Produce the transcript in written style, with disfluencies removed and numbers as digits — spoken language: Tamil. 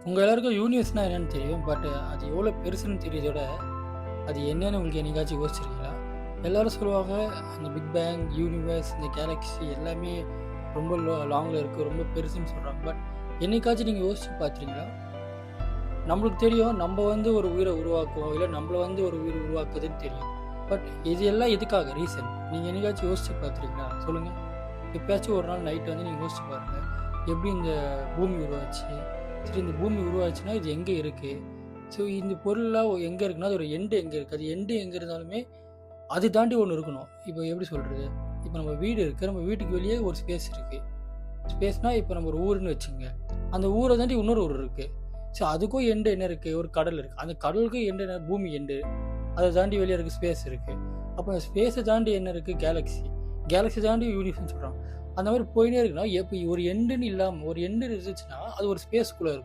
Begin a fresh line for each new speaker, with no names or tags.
உங்க எல்லாருக்கும் யூனிவர்ஸ்னா என்னன்னு தெரியும். பட் அது எவ்வளோ பெருசுன்னு தெரியுறத விட, அது என்னன்னு உங்களுக்கு என்னைக்காச்சும் யோசிச்சிருக்கீங்களா? எல்லாரும் சொல்லுவாங்க, அந்த பிக் பேங், யூனிவர்ஸ், இந்த கேலக்ஸி எல்லாமே ரொம்ப லாங்ல இருக்கு, ரொம்ப பெருசுன்னு சொல்றாங்க. பட் என்னைக்காச்சும் நீங்க யோசிச்சு பார்த்துருக்கீங்களா? நம்மளுக்கு தெரியும், நம்ம வந்து ஒரு உயிர உருவாக்குவோம், இல்ல நம்மள வந்து ஒரு உயிர் உருவாக்குதுன்னு தெரியும். பட் இது எல்லாம் எதுக்காக? ரீசன். நீங்க என்னைக்காச்சும் யோசிச்சு பார்த்துருக்கீங்களா? சொல்லுங்க. எப்பயாச்சும் ஒரு நாள் நைட் வந்து நீங்க யோசிச்சு பாருங்க. எப்படி இந்த பூமி உருவாச்சு? சரி, இந்த பூமி உருவாச்சுன்னா இது எங்க இருக்கு? ஸோ இந்த பொருள்லாம் எங்க இருக்குன்னா, அதோட எண்டு எங்க இருக்கு? அது எண்டு எங்க இருந்தாலுமே அது தாண்டி ஒண்ணு இருக்கணும். இப்போ எப்படி சொல்றது? இப்போ நம்ம வீடு இருக்கு. நம்ம வீட்டுக்கு வெளியே ஒரு ஸ்பேஸ் இருக்கு. ஸ்பேஸ்னா இப்போ நம்ம ஒரு ஊருன்னு வச்சுக்கங்க. அந்த ஊர தாண்டி இன்னொரு ஊர் இருக்கு. ஸோ அதுக்கும் எண்டு என்ன இருக்கு? ஒரு கடல் இருக்கு. அந்த கடலுக்கும் எண்டு என்ன? பூமி எண்டு. அத தாண்டி வெளிய இருக்கு ஸ்பேஸ் இருக்கு. அப்ப ஸ்பேஸ தாண்டி என்ன இருக்கு? கேலக்ஸி. கேலக்ஸி தாண்டி யூனிவர்ஸ்ன்னு சொல்றாங்க. அந்த மாரி போயின்னே இருக்குன்னா, எப்ப ஒரு எண்டுன்னு இல்லாம ஒரு எண்டு இருந்துச்சுன்னா, அது ஒரு ஸ்பேஸ்க்குள்ள இருக்கும்.